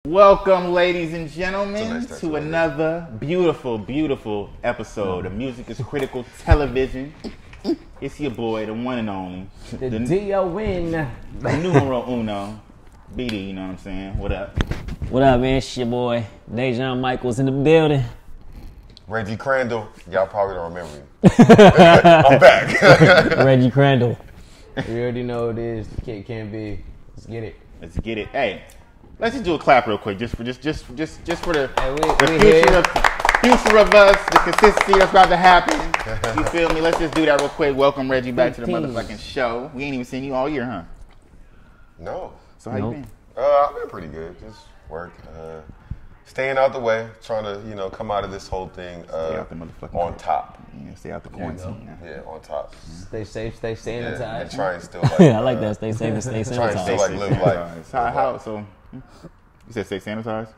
Welcome, ladies and gentlemen, to another beautiful episode of Music is Critical Television. It's your boy, the one and only, the D-O-N, the numero uno, BD, you know what I'm saying? What up? What up, man? It's your boy, Dejan Michaels in the building. Reggie Crandall, y'all probably don't remember me. I'm back. Reggie Crandall. You already know what it is. The kid can't be. Let's get it. Let's get it. Hey, let's just do a clap real quick, just for the future of us, the consistency that's about to happen. You feel me? Let's just do that real quick. Welcome Reggie back to the motherfucking show. We ain't even seen you all year, huh? No. So how you been? I've been pretty good. Just work, staying out the way, trying to come out of this whole thing on top. Yeah, stay out the quarantine. Yeah, on top. Stay safe, stay sanitized. Yeah, and try and still I like that. Stay safe and stay sanitized. Try and still live life. So you said stay sanitized?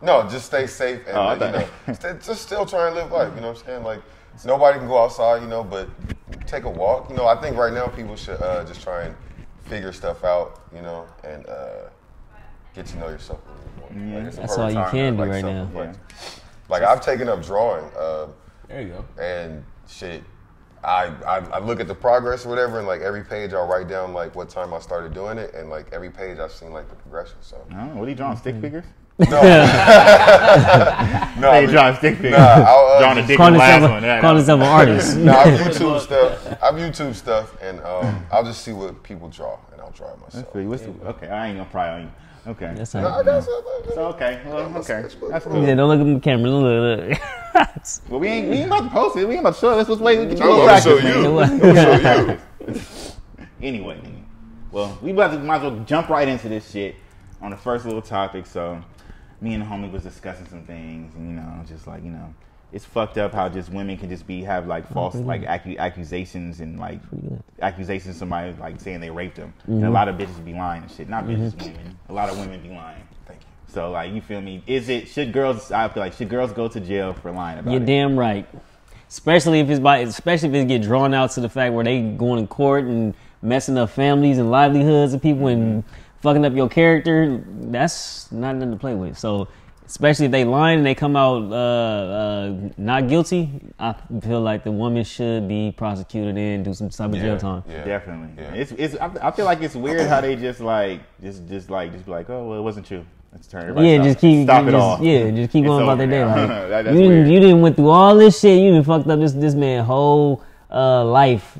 No, just stay safe and just still try and live life. You know what I'm saying? Like nobody can go outside, but take a walk. I think right now people should just try and figure stuff out, and get to know yourself a little more. Like, that's all you can do right now. Yeah. Like I've taken up drawing. There you go. And shit, I look at the progress or whatever, and like every page I'll write down like what time I started doing it, and like every page I've seen like the progression. So. What are you drawing? Stick figures? No. No, you drawing stick figures. Drawing a dick Call in the last one. Call himself an artist. No, I YouTube stuff, and I'll just see what people draw, and I'll draw it myself. Okay, I ain't gonna pry on you. Okay. That's So okay. Well, okay. That's cool. Yeah, don't look at the camera. Look. Well, we ain't about to post it. We ain't about to show it. Let's just wait. We can I'm about to show you. Anyway, well, we might as well jump right into this shit on the first little topic. So, me and the homie was discussing some things, and just like it's fucked up how just women can just have like false like accusations and like accusations of somebody like saying they raped them, and a lot of bitches be lying and shit. Not bitches, women. A lot of women be lying. Thank you. So like you feel me? Should girls go to jail for lying about it? You're damn right. Especially if it get drawn out to the fact where they going to court and messing up families and livelihoods of people and fucking up your character. That's not nothing to play with. So. Especially if they lying and they come out not guilty, I feel like the woman should be prosecuted and do some type of jail time. Yeah. Definitely. Yeah. I feel like it's weird how they just be like, oh well, it wasn't you. Let's turn everybody. Yeah, just keep it off. Yeah, just keep going about their day. Like, That's weird. You didn't went through all this shit. You done fucked up this man's whole life.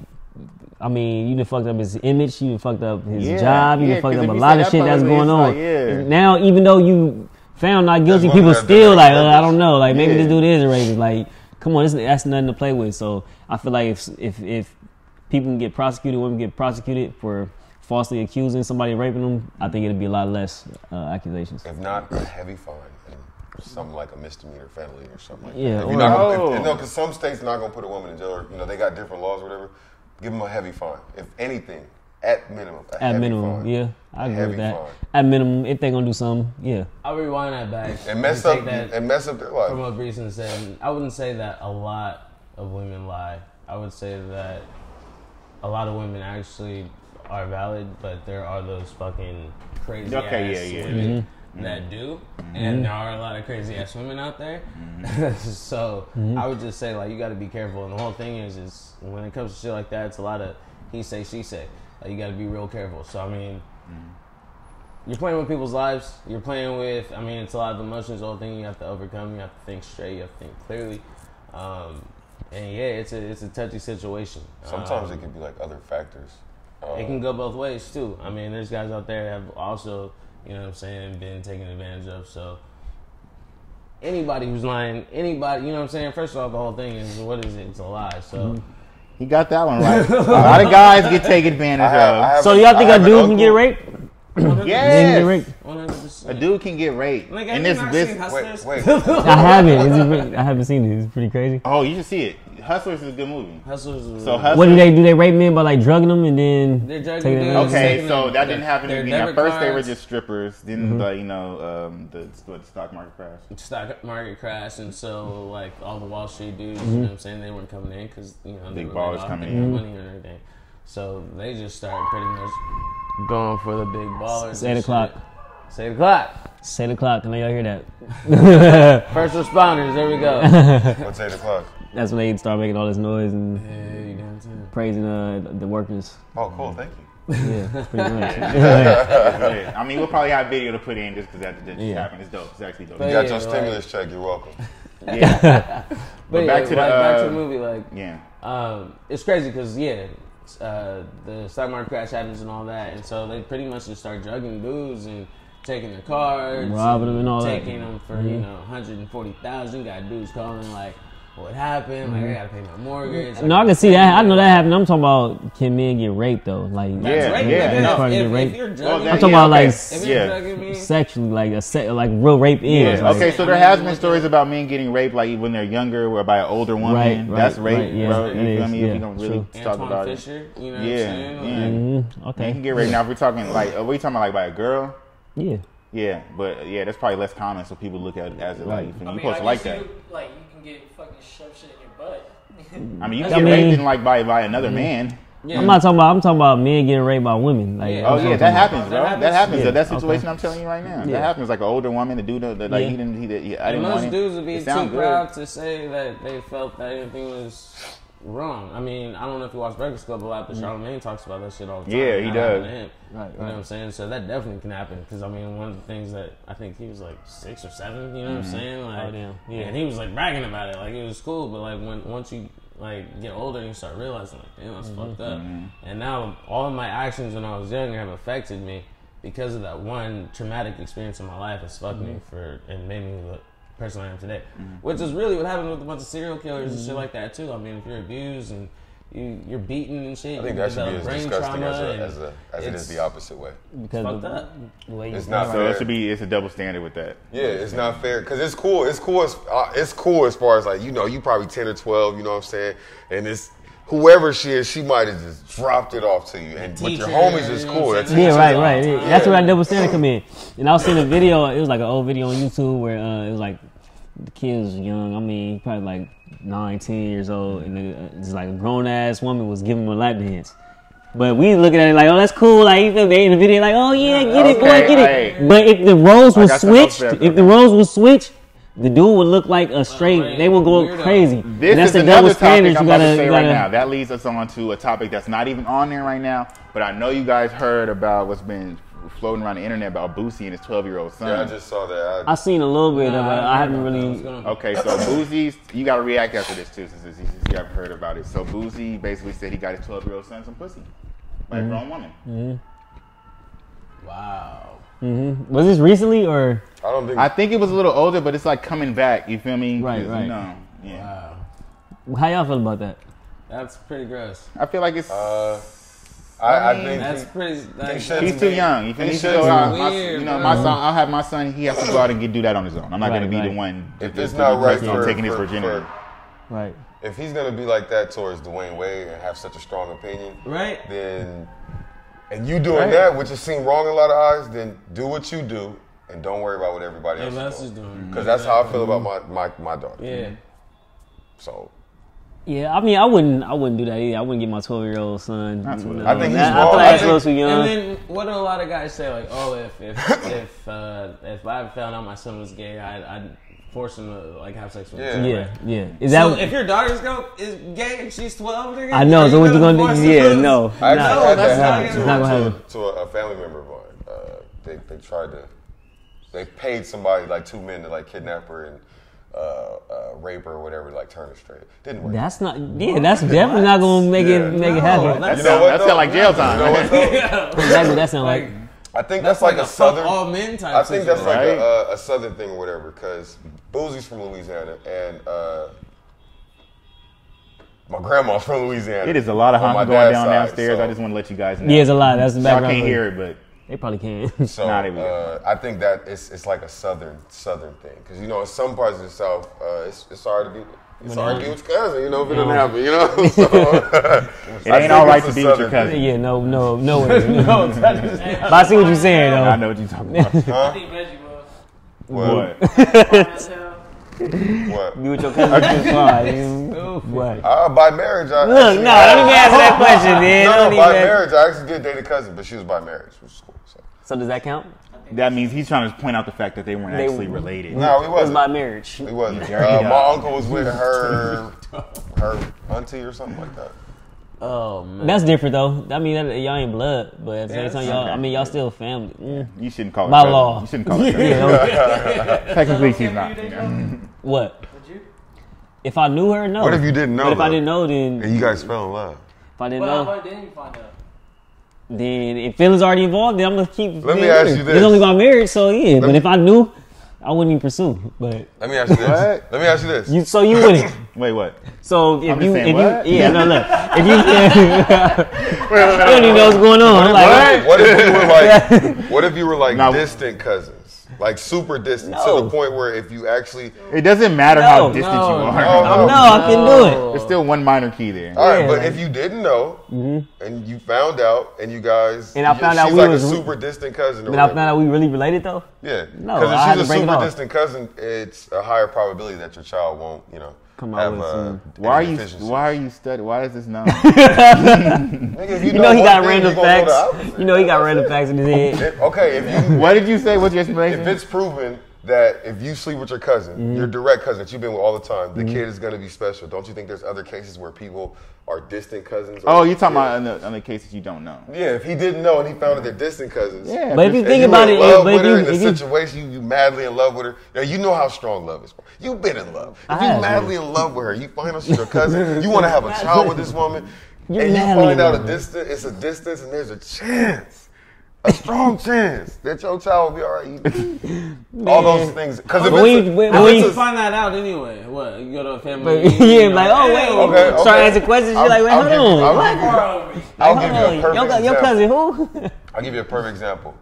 I mean, you done fucked up his image. You done fucked up his job. You done fucked up a lot of shit that's going on. Now, even though you found not guilty, people still like, I don't know, like maybe this dude is a racist. Like, come on, that's nothing to play with. So I feel like if people can get prosecuted, women get prosecuted for falsely accusing somebody of raping them, I think it'd be a lot less accusations. If not, a heavy fine and something like a misdemeanor felony or something like Yeah. that. Because some states not gonna put a woman in jail, or they got different laws or whatever. Give them a heavy fine, if anything. At minimum. At minimum, yeah. I agree with that. At minimum, if they're going to do something, yeah. I'll rewind that back. And mess up their life. From what Breeson said, I wouldn't say that a lot of women lie. I would say that a lot of women actually are valid, but there are those fucking crazy ass women that do. And there are a lot of crazy ass women out there. So I would just say, like, you got to be careful. And the whole thing is when it comes to shit like that, it's a lot of he say, she say. Like, you got to be real careful. So, I mean, you're playing with people's lives. You're playing with, it's a lot of emotions, the whole thing you have to overcome. You have to think straight. You have to think clearly. And, yeah, it's a touchy situation. Sometimes it can be, like, other factors. It can go both ways, too. There's guys out there that have also, been taken advantage of. So, anybody who's lying, first of all, the whole thing is, what is it? It's a lie. So... He got that one right. A lot of guys get taken advantage of. So y'all think a dude can get raped? Yes. 100%. A dude can get raped. Like, in this Wait. I haven't. I haven't seen it. It's pretty crazy. Oh, you should see it. Hustlers is a good movie. Hustlers. What do they do? They rape men by like drugging them and then they're drugging dudes. Okay, so that didn't happen to me. At first, they were cards. just strippers. Then the stock market crash. Stock market crash, and so like all the Wall Street dudes, you know what I'm saying, they weren't coming in because Big ballers coming in, money and everything. So they just started pretty much going for the big ballers. It's 8 o'clock. It's 8 o'clock. It's 8 o'clock. Can y'all hear that? First responders, there we go. What's 8 o'clock? That's when they start making all this noise and praising the workers. Oh, cool. Thank you. Yeah, that's pretty much. I mean, we'll probably have video to put in just because that just happened. It's dope. It's actually dope. You got your stimulus check. You're welcome. Yeah. But back to back to the movie, like, it's crazy because the stock market crash happens and all that, and so they pretty much just start drugging dudes and taking their cards, robbing them and all that, taking them for $140,000. Got dudes calling like, what happened? Like, I gotta pay my mortgage. Like, no, I can see that. I know that happened. I'm talking about, can men get raped though? Like, If you're drugging, I'm talking about like sexually, like like real rape is. Yeah. Okay, so there has been stories about men getting raped, like when they're younger, or by an older woman. Right, that's rape, right, bro. You feel me? If you don't true. really talk Antoine about Fisher, it. you know what I'm saying? Okay. Men can get raped. Now, if we're talking like, are we talking about like by a girl? Yeah. Yeah, but that's probably less common, so people look at it as like, you I mean, supposed to like that. Like, you can get fucking shoved shit in your butt. I mean, you can get raped in, like by another man. Yeah. I'm talking about men getting raped by women. Like, that happens, bro. That happens. Yeah. That situation I'm telling you right now. That happens. Like an older woman, the dude, like I didn't want most dudes would be too good. proud to say that they felt that anything was wrong. I mean, I don't know if you watch Breakfast Club a lot, but Charlamagne talks about that shit all the time. Yeah, he does. Right. You know what I'm saying? So that definitely can happen. Because I mean, one of the things that I think he was like 6 or 7. You know what I'm saying? Like, and he was like bragging about it, like it was cool. But like once you like get older and you start realizing like, damn, that's fucked up. And now all of my actions when I was younger have affected me because of that one traumatic experience in my life. It's fucked me and made me the person I am today. Which is really what happened with a bunch of serial killers and shit like that too. I mean, if you're abused and you're beaten and shit, I think that should be as disgusting as it is the opposite way. Because fucked up. It's not so fair. it's a double standard with that. Yeah, it's not fair because it's cool. It's cool as far as like, you know, you probably 10 or 12. You know what I'm saying? And it's whoever she is, she might have just dropped it off to you. And but your homies is cool. That's right. Yeah. That's where that double standard come in. And I was seeing a video. It was like an old video on YouTube where it was like the kid was young. I mean, probably like 9, 10 years old, and it's like a grown ass woman was giving him a lap dance. But we looking at it like, oh, that's cool. Like, you feel me? In the video, like, oh yeah, get it, boy, get it. But if the roles were switched, the dude would look like a straight. They would go crazy. This is another topic I'm about to say right now. That leads us on to a topic that's not even on there right now. But I know you guys heard about what's been floating around the internet about Boosie and his 12-year-old son. Yeah, I just saw that. I seen a little bit of it. I haven't really. Okay, so Boosie's, you got to react after this too, since you haven't heard about it. So Boosie basically said he got his 12-year-old son some pussy by a grown woman. Wow. Was this recently or? I think it was a little older, but it's like coming back. You feel me? Right. You know, yeah. Wow. How y'all feel about that? That's pretty gross. I feel like it's. I think that's pretty. He's too young. You feel me? Weird, my son. I'll have my son. He has to go out and do that on his own. I'm not going to be the one. If it's not right for taking his virginity. Right. If he's going to be like that towards Dwayne Wade and have such a strong opinion, right? Then, and you doing that, which is seen wrong in a lot of eyes, then do what you do and don't worry about what everybody else is doing. Because that's how I feel about my daughter. Yeah. So. Yeah, I mean, I wouldn't do that either. I wouldn't get my 12-year-old son. I think he's wrong. I feel like too young. And then what do a lot of guys say? Like, oh, if I found out my son was gay, I'd force him to like have sex with him. Yeah. So if your daughter is gay and she's 12, I know. So what you gonna do? Yeah, no. I actually had that happen to a family member of mine. They tried to. They paid somebody like 2 men to like kidnap her and rape her or whatever, like turn her straight. Didn't work. That's not. Yeah, that's definitely not gonna make it happen. That sounds like jail time. You know what though? Exactly. That sounds like. I think that's like a southern. All men type. I think that's like a southern thing or whatever. Because Boosie's from Louisiana and my grandma's from Louisiana. It is a lot of honking going down downstairs. I just want to let you guys know. Yeah, it's a lot. That's the background. I can't hear it, but. They probably can. So I think that it's like a southern thing because you know in some parts of the South it's hard to be with your cousin, you know, if it doesn't happen, you know. So, it ain't all right to be with your cousin. Yeah, no. But I see what you're saying though. I know what you're talking about. I think Reggie was. What? Be with your cousin. What? By marriage, look, let me answer that question, man. No, by marriage, I actually did date a cousin, but she was by marriage, which was cool. So does that count? That means he's trying to point out the fact that they weren't actually related. No, he It was wasn't. by marriage. He wasn't. dirty My dog. uncle was with her auntie or something like that. Oh man. That's different though. I mean, y'all ain't blood, but at the same time, y'all. okay. I mean, y'all still family. You shouldn't call her By cousin. law. You shouldn't call her cousin. Yeah, Technically, she's not. what? Would you? If I knew her, no. What if you didn't know? But if I though? didn't know, then And you guys fell in love. if I didn't Well, know, how didn't you find out? then if feelings already involved, then I'm gonna keep. Let me being ask married. you this. It's only about marriage, so yeah. But me- if I knew, I wouldn't even pursue. But Let me ask you this. What? Let me ask you this. you wouldn't. Wait, what? So if I'm you, just saying, what? yeah, no, look, if you, I don't even know what's going on. I'm like, What if you were like? What if you were like No. distant cousins, like super distant, to No. the point where if you actually, It doesn't matter No, how distant no, you are. no. no, I can do it. There's still one minor key there. all right, Yeah, but like- if you didn't know and you found out and you guys, And I found out she's we like was a re- super distant cousin. Or But I whatever. found out we really related though. Yeah, No, because I had if to she's a break it super off. distant cousin, it's a higher probability that your child won't, Come out have with some- Why are any you? deficiencies. Why are you studying? Why is this known? Nigga, if You know he one got thing, random you gonna know facts. the opposite. You know he got random facts in his head. Okay, if you What did you say? What's your if explanation? it's proven that if you sleep with your cousin, your direct cousin that you've been with all the time, the kid is going to be special. Don't you think there's other cases where people are distant cousins? Oh, you're talking Yeah. about on the cases you don't know. Yeah, if he didn't know and he found out they're distant cousins. Yeah, But if you And think you about in it, love but with her in if a you, situation, you madly in love with her. Now, you know how strong love is. You've been in love. If I you have, madly in love with her, you find out she's your cousin, you want to have a child with this woman, You're and you madly find in out love. it's a distance, and there's a chance, a strong chance that your child will be all right. All those things. Because if But it's when a- you- if when it's you- a- You find that out anyway. What? You go to a family. but, reunion, yeah, you're like, oh wait, Okay, start okay. asking questions. You're like, wait, hold on. I'll give you a perfect Your example. cousin who? I'll give you a perfect example.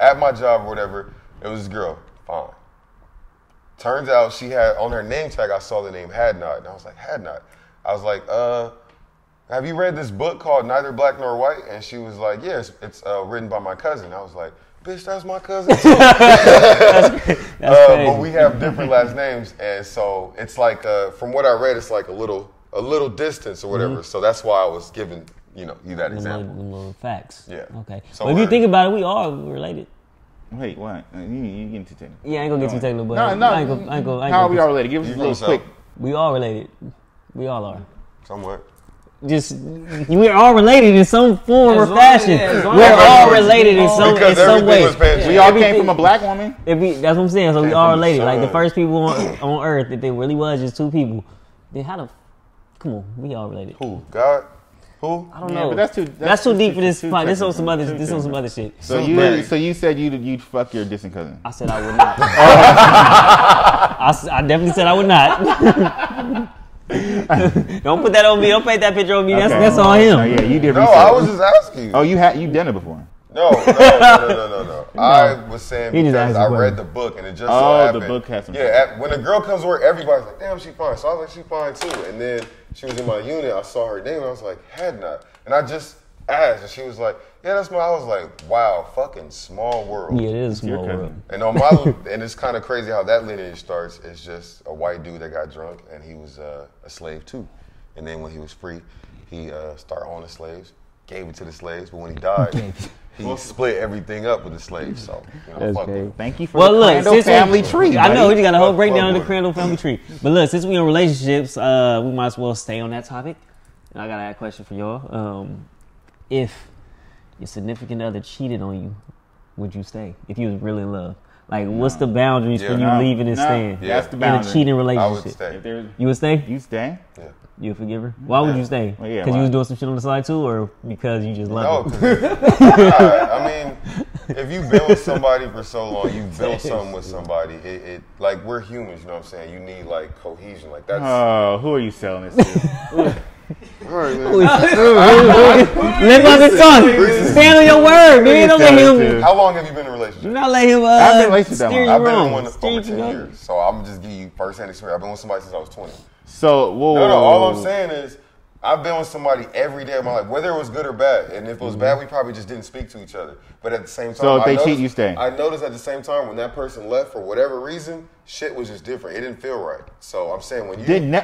At my job or whatever, it was this girl. Fine. Turns out she had, on her name tag, I saw the name Hadnot. And I was like, Hadnot. I was like, have you read this book called Neither Black Nor White? And she was like, yeah, it's written by my cousin. I was like, bitch, that's my cousin too. But we have different last names. And so it's like, from what I read, it's like a little distance or whatever. So that's why I was giving, you that example. Little facts. Yeah. Okay. So Well, if you think about it, we are related. Wait, what? You getting too technical. Yeah, I ain't gonna get too technical, but No. I ain't gonna How are we all related? Give us You a little think so? quick. We all related. We all are. Somewhat. Just we're all related in some form or As long- fashion. yeah, as long We're as- all related in some Because everything way. was Pangea. We all came from a black woman. That's what I'm saying. So we Came all from the related. Like the sun. first people on Earth, if there really was just two people, then how the come on, we all related. Who? God? Who? I don't Yeah, know. but that's too deep for this too fight. This on technical. some other. Too This on some technical. other shit. So you said you'd fuck your distant cousin. I said I would not. I definitely said I would not. Don't put that on me. Don't paint that picture on me. Okay. That's all him. Oh, yeah, you did. No, research. I was just asking you. Oh, you done it before. No. I was saying He just because asked I a read question. the book and it just Oh, so the happened. book has some- Yeah, when a girl comes to work, everybody's like, damn, she fine. So I was like, she fine too. And then she was in my unit. I saw her name and I was like, Hadnot. And I just asked and she was like, yeah, that's my. I was like, wow, fucking small world. Yeah, it is a your small cousin. world. And on and it's kind of crazy how that lineage starts. It's just a white dude that got drunk and he was a slave too. And then when he was free, he started owning slaves, gave it to the slaves. But when he died, he split everything up with the slaves. So That's fuck crazy. him. Thank you for Well, the look, Crandall since family tree. I know we buddy. just got a whole Fuck breakdown of the with it. Crandall family tree. But look, since we on relationships, we might as well stay on that topic. And I got a question for y'all. If your significant other cheated on you, would you stay? If you was really in love, like what's the boundaries for you No, leaving and no, staying? That's the in a boundary. cheating I would relationship. stay. If there's, You would stay? you stay. Yeah. You would forgive her? Why would you stay? Well, yeah, Because you why? was doing some shit on the side too, or because you just No, love her? 'cause I mean, if you've been with somebody for so long, you've built something with somebody. It like we're humans, you know what I'm saying? You need like cohesion, like that's. Oh, who are you selling this to? all right, man. Live on the tongue. Stand on your word, man. Don't let him. How long have you been in a relationship? Do not let him. I've been in a relationship that steer long. you I've been wrong. in one Steer over you 10 wrong. years, so I'm just giving you first-hand experience. I've been with somebody since I was 20. So, whoa. No, all I'm saying is I've been with somebody every day of my life, whether it was good or bad. And if it was bad, we probably just didn't speak to each other. But at the same time, So if I they cheat, noticed- you stay? I noticed at the same time when that person left for whatever reason, shit was just different. It didn't feel right. So I'm saying when you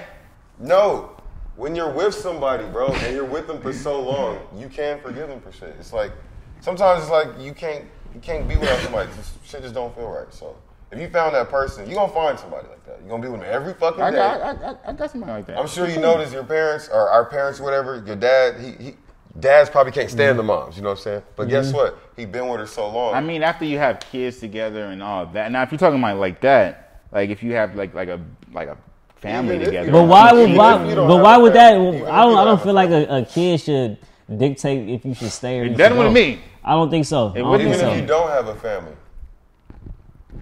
No. When you're with somebody, bro, and you're with them for so long, you can't forgive them for shit. It's like sometimes it's like you can't You can't be without somebody. Shit just don't feel right. So if you found that person, you're going to find somebody like that. You're going to be with them every fucking day. I got somebody like that. I'm sure you notice your parents, or our parents, or whatever, your dad, dads probably can't stand the moms, you know what I'm saying? But guess what? He been with her so long. I mean, after you have kids together and all that. Now, if you're talking about like that, like if you have like a family together. But why would that? I don't feel like a kid should dictate if you should stay or you should That's go. what I mean. I don't think so. Even if you don't have a family.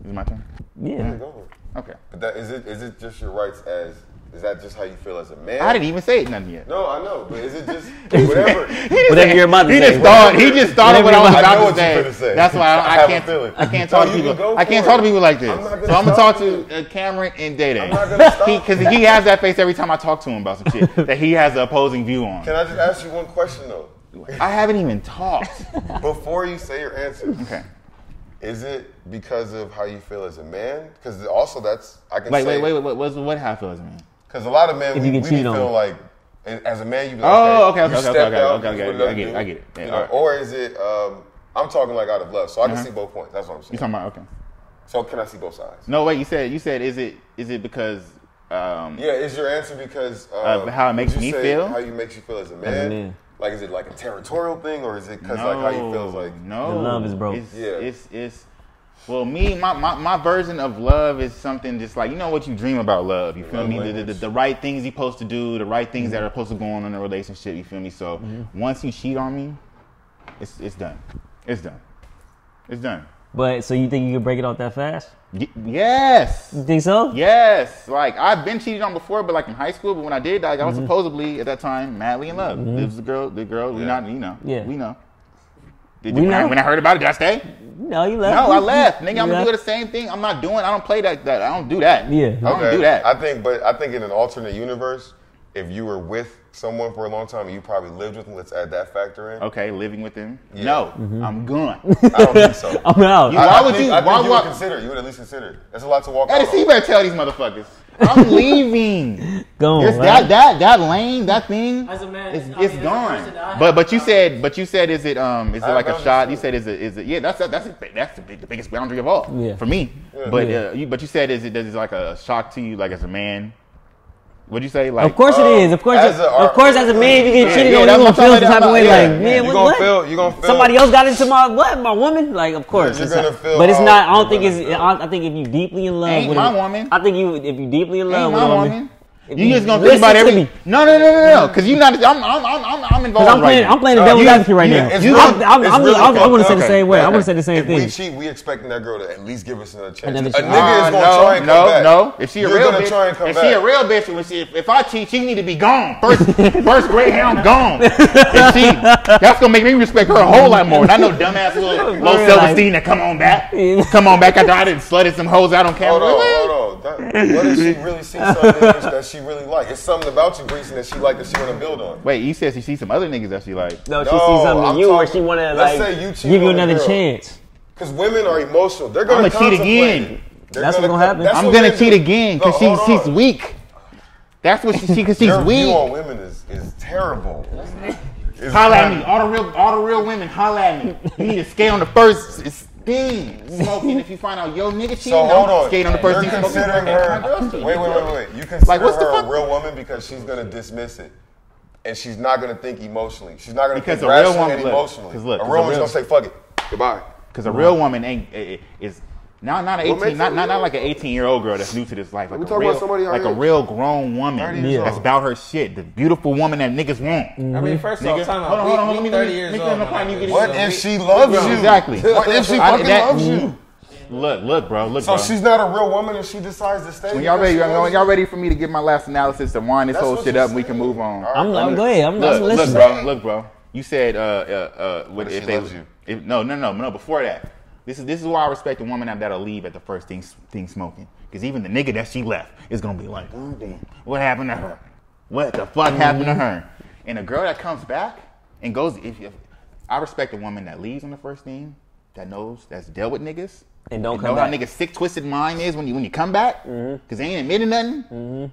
Is it my turn? Yeah. Go for it. Okay. But is it just your rights as? Is that just how you feel as a man? I didn't even say it nothing yet. No, I know, but is it just whatever? Whatever your mother He just thought of what I was about to say. That's why I can't talk to people. I can't talk to people like this. So I'm gonna talk to Cameron and Day Day because he has that face every time I talk to him about some shit that he has an opposing view on. Can I just ask you one question though? I haven't even talked. Before you say your answer. Okay. Is it because of how you feel as a man? Because also I can wait, say. Wait. What how I feel as a man? Because a lot of men, we feel like, as a man, you be like, okay, I get it. Yeah, you know, right. Or is it, I'm talking like out of love, so I can see both points. That's what I'm saying. You talking about, okay. So can I see both sides? No, wait, you said, is it because, is your answer because, how it makes me feel? How you makes you feel as a man? Like, is it like a territorial thing, or is it because like how you feel like? No. The love is broke. It's well, my version of love is something just like, you know what you dream about love, you feel me? The right things you're supposed to do, the right things that are supposed to go on in a relationship, you feel me? So once you cheat on me, it's done. It's done. But so you think you could break it off that fast? Yes. You think so? Yes. Like I've been cheated on before, but like in high school. But when I did, like I was supposedly at that time madly in love. It was the girl. We know. Yeah. We know. When I heard about it, did I stay? No, you left. No, I left. Nigga, I'm gonna do the same thing. I'm not doing. I don't play that. I don't do that. Yeah. I don't do that. I think in an alternate universe, if you were with someone for a long time and you probably lived with them, let's add that factor in. Okay, living with them. Yeah. No, I'm gone. I don't think so. I'm out. Why would you consider it? You would at least consider it. There's a lot to walk out. You better tell these motherfuckers. I'm leaving. Go on. That lane, that thing. As a man, it's gone. But you said, is it like a shot? You said, is it? Yeah, that's the biggest boundary of all for me. Yeah. But you said, is it like a shock to you, like as a man? What'd you say? Like, of course it is. Of course, as a man, you get cheated on, you gonna feel some type of way. Like, man, you what? You gonna feel. Somebody else got into my woman. Like, of course. You're gonna feel. But it's not. I don't think it's. I think if you deeply in love with my woman. I think if you deeply in love with a woman. You just gonna think about every. No. Because you not. I'm involved. I'm playing the devil's advocate right now. I want to say the same way. I want to say the same thing. If we cheat, we expecting that girl to at least give us another chance. A nigga is gonna try and come back. No. If she a real bitch, if I cheat, she need to be gone. First Greyhound gone. That's gonna make me respect her a whole lot more. And I know dumbass little low self-esteem that come on back after I done slutted some hoes out on camera. Hold on. What if she really sees something that she really like? It's something about you, Greasy, that she like that she want to build on. Wait, you said she sees some other niggas that she like. No, she sees something in you where she want to like give you another chance. Because women are emotional. They're going to cheat again. That's what's going to happen. I'm going to cheat again because she's weak. That's what she because she's weak. Your view on women is terrible. Holla at me. All the real women, holla at me. You need to skate on the first thing. Smoking. If you find out yo nigga cheating, hold on. Skate on the first thing. You're considering her. Wait. You consider her a real woman because she's gonna dismiss it, and she's not gonna think emotionally. She's not gonna think rationally and emotionally. A real woman's gonna say fuck it, goodbye. Because a real woman is. Not like an 18-year-old girl that's new to this life. Like a real grown woman that's about her shit. The beautiful woman that niggas want. I mean, first of all, hold on. Let me 30 years old. What if she loves you? Exactly. What if she fucking loves you? Look, bro. So she's not a real woman and she decides to stay. When y'all ready for me to give my last analysis to wind this whole shit up and we can move on. Go ahead. I'm listening. Look, bro. You said what if she loves you? No. Before that. This is why I respect a woman that'll leave at the first thing smoking. Because even the nigga that she left is gonna be like, oh damn, what happened to her? What the fuck happened to her? And a girl that comes back and goes, if I respect a woman that leaves on the first thing, that's dealt with niggas. And don't come back. Know how niggas sick, twisted mind is when you come back? Because they ain't admitting nothing?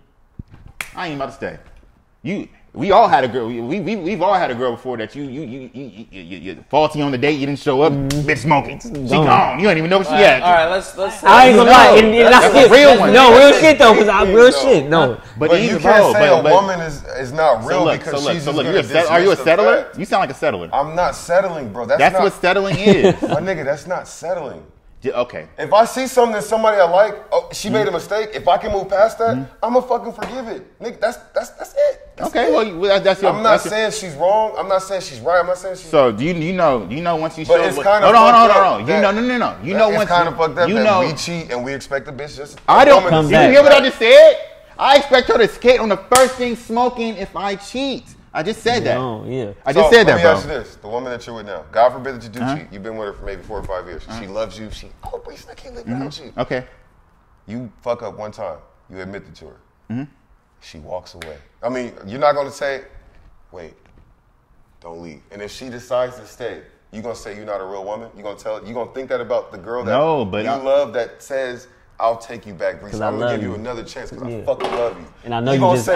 I ain't about to stay. We all had a girl. We've all had a girl before that you faulty on the date. You didn't show up. Bitch smoking. She gone. You don't even know what she had. All right, let's. I ain't gonna lie. That's a real one. No, real shit though, because I'm real shit. No, but you can't say a woman is not real because she's just gonna dismiss are you a settler? fact. You sound like a settler. I'm not settling, bro. That's what settling is. My nigga, that's not settling. Okay. If I see something that somebody I like, she made a mistake. If I can move past that, I'ma fucking forgive it, nigga. That's it. That's your. I'm not saying she's wrong. I'm not saying she's right. I'm not saying she's. So do you know once you show? But it's kind of hold on. No. You know once it's kind of fucked up that we cheat and we expect the bitch just. I don't. You hear what I just said? I expect her to skate on the first thing smoking if I cheat. I just said that. Oh, yeah. I just said that, bro. Let me ask you this. The woman that you're with now, God forbid that you do cheat. You've been with her for maybe 4 or 5 years. She loves you. I can't live without you. Okay. You fuck up one time. You admit it to her. She walks away. I mean, you're not going to say, wait, don't leave. And if she decides to stay, you going to say you're not a real woman? You going to think that about the girl that you love that says, I'll take you back, Brees. I'm gonna give you another chance because I fucking love you. And I know you just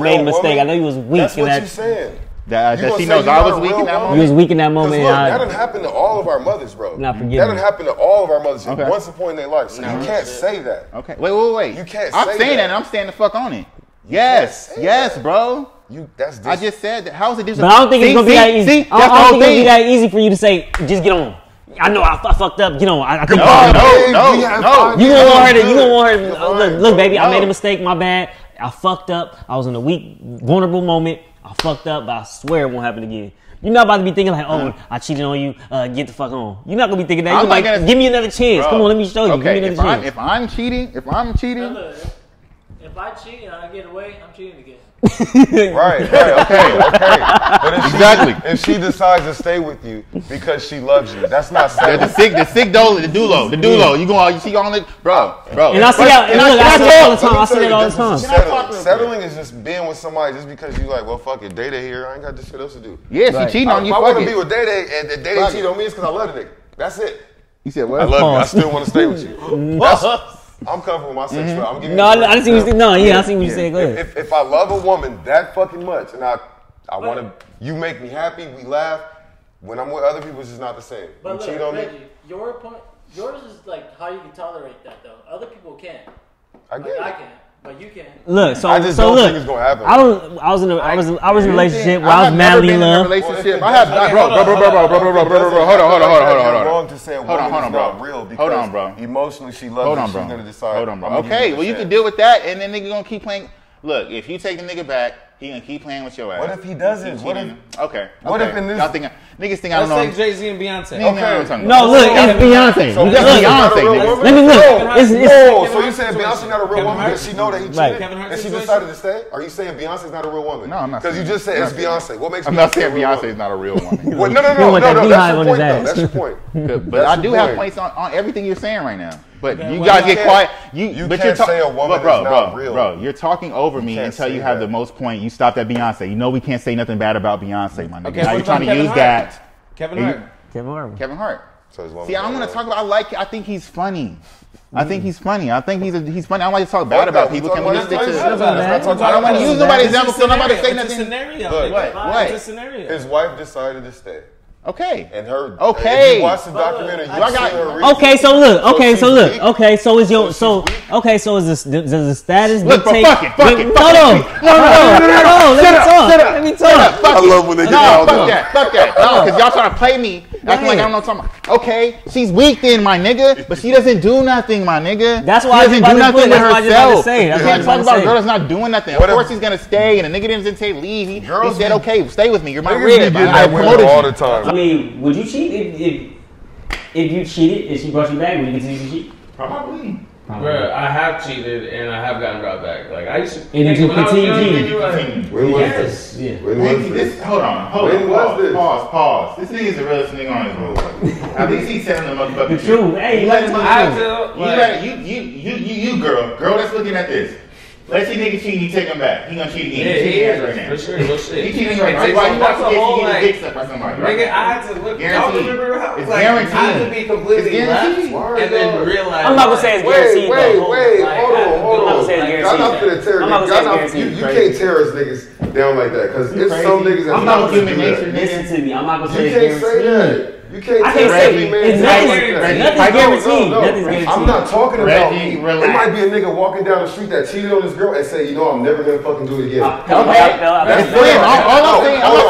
made a mistake. I know you was weak. That's what you're saying. That she knows I was weak in that moment. You was weak in that moment. Look, that done happen to all of our mothers, bro. Not forgetting. That done happen to all of our mothers once upon in their life. So you can't say that. Okay. Wait. You can't. I'm saying that, and I'm standing the fuck on it. Yes, bro. I just said that. How is it different? But I don't think it's gonna be that easy. I don't think it's gonna be that easy for you to say, just get on. I know I fucked up. You know, I think. No. You gonna want her to look, baby. I made a mistake. My bad. I fucked up. I was in a weak, vulnerable moment. I fucked up, but I swear it won't happen again. You're not about to be thinking like, oh, I cheated on you. Get the fuck on. You're not gonna be thinking that. You're like, give me another chance. Come on, let me show you. Okay, give me another chance. If I'm cheating. If I cheat and I get away, I'm cheating again. Right, okay. But if she decides to stay with you because she loves you, that's not settling. The sick dolo, the dulo. You see on it, bro. And I see that. And look, I see it all the time. I see it all the time. Settling is just being with somebody just because you like, well, fuck it, Day-Day here. I ain't got this shit else to do. Yeah, she cheating on you. If I want to be with Day-Day and Day-Day cheat on me, it's because I love the nigga. That's it. You said what? I love you. I still want to stay with you. I'm comfortable with my sexuality. I'm giving I didn't see what you said. No, I see what you said. Go ahead. If I love a woman that fucking much and I want to, you make me happy, we laugh. When I'm with other people, it's just not the same. But you cheat on Reggie, me. yours is like how you can tolerate that though. Other people can't. I get it. I can, but you can't. Look, so I just don't think it's gonna happen. I was in a relationship where I was madly in love. I have not, bro. Hold on. Wrong to say a woman is not real because emotionally she loves you. She's gonna decide. Hold on, bro. Okay, well you can deal with that, and then nigga gonna keep playing. Look, if you take the nigga back, he gonna keep playing with your ass. What if he doesn't? What if? Okay. What if in this? Niggas think I don't know. Let's take Jay-Z and Beyonce. Okay. No, look, it's Beyonce. So Beyonce. Let me look. So you saying Beyonce not a real woman because she know that he cheated and she decided to stay? Are you saying Beyonce's not a real woman? No, I'm not. Because you just said it's Beyonce. What makes? I'm not saying Beyonce's not a real woman. No. That's your point. But I do have points on everything you're saying right now. But you guys get quiet. You can't say a woman is not real. Bro, you're talking over me until you have the most point. You stopped at Beyonce. You know we can't say nothing bad about Beyonce, my nigga. Now you're trying to use that. Kevin Hart. See, I don't want to talk about. I think he's funny. I think he's funny. I think he's funny. I don't like to talk bad about people. Can we just stick to? I don't want to use nobody's example because nobody say nothing. It's a scenario. His wife decided to stay. Okay. And her. Okay. If you watch the documentary, you see her. Okay, so look. Okay, so is your so is this does the status dictate? Fuck it. No. Let me talk. I love when they get all done. Fuck that. No, because y'all trying to play me. Acting like I don't know what I'm talking about. Okay, she's weak then, my nigga, but she doesn't do nothing, my nigga. That's why she doesn't do nothing with herself. You can't talk about a girl that's not doing nothing. Of course he's gonna stay, and the nigga didn't say leave. He said, okay, stay with me. You're my rib. I promoted you all the time. I mean, would you cheat if you cheated and she brought you back? Would you continue to cheat? Probably. Bro, I have cheated and I have gotten brought back. Like I used to. And you continue cheating. When was this? Yeah. When was this? Hold on. Pause. This nigga's the realest nigga on his move. At least he's telling the motherfucking truth. Hey, you let him you girl that's looking at this. Let's see nigga cheating, you take him back. He gonna cheat again. Yeah, he is right now. For sure. He cheating right now. Why you watch this? He getting dick sucked by somebody. Nigga, I had to look. Y'all remember how it's guaranteed. I had to be completely left and then realize. I'm not gonna say it's guaranteed. Wait, hold on. I'm not gonna say it's guaranteed. I'm not gonna tear niggas. You can't tear us niggas down like that because it's some niggas that's I'm not gonna human nature. Listen to me. I'm not gonna say you can't say that. You can't I can't say man. Nothing's guaranteed. Nothing's guaranteed. I'm not talking about Reggie, me. relax. It might be a nigga walking down the street that cheated on his girl and say, you know, I'm never gonna fucking do it again. All I'm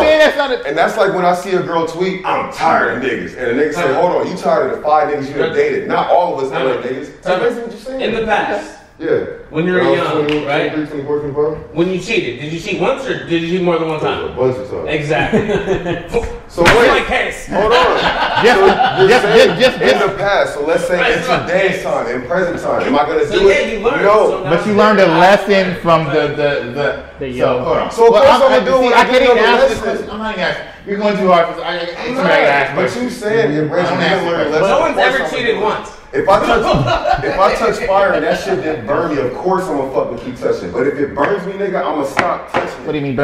saying that's not and that's like when I see a girl tweet, I'm tired of niggas. And a nigga say, hold on, you tired of the 5 niggas you done dated. Not all of us LA niggas. That's basically what you're saying. In the past. Yeah. When you were young, 20, right? 23, 24, 25? When you cheated, did you cheat once or did you cheat more than one time? A bunch of times. Exactly. So wait. My case. Hold on. Just in the past. So let's say in today's time, in present time, am I gonna do it? No. But you learned a lesson from the so hold on. So of course I'm gonna do it. I can't even ask this question. I'm not even asking. You're going too hard. But you said if Reggie didn't learn a lesson. No one's ever cheated once. If I touch fire and that shit didn't burn me, of course I'm gonna fucking keep touching. But if it burns me, nigga, I'm gonna stop touching it. What do you mean?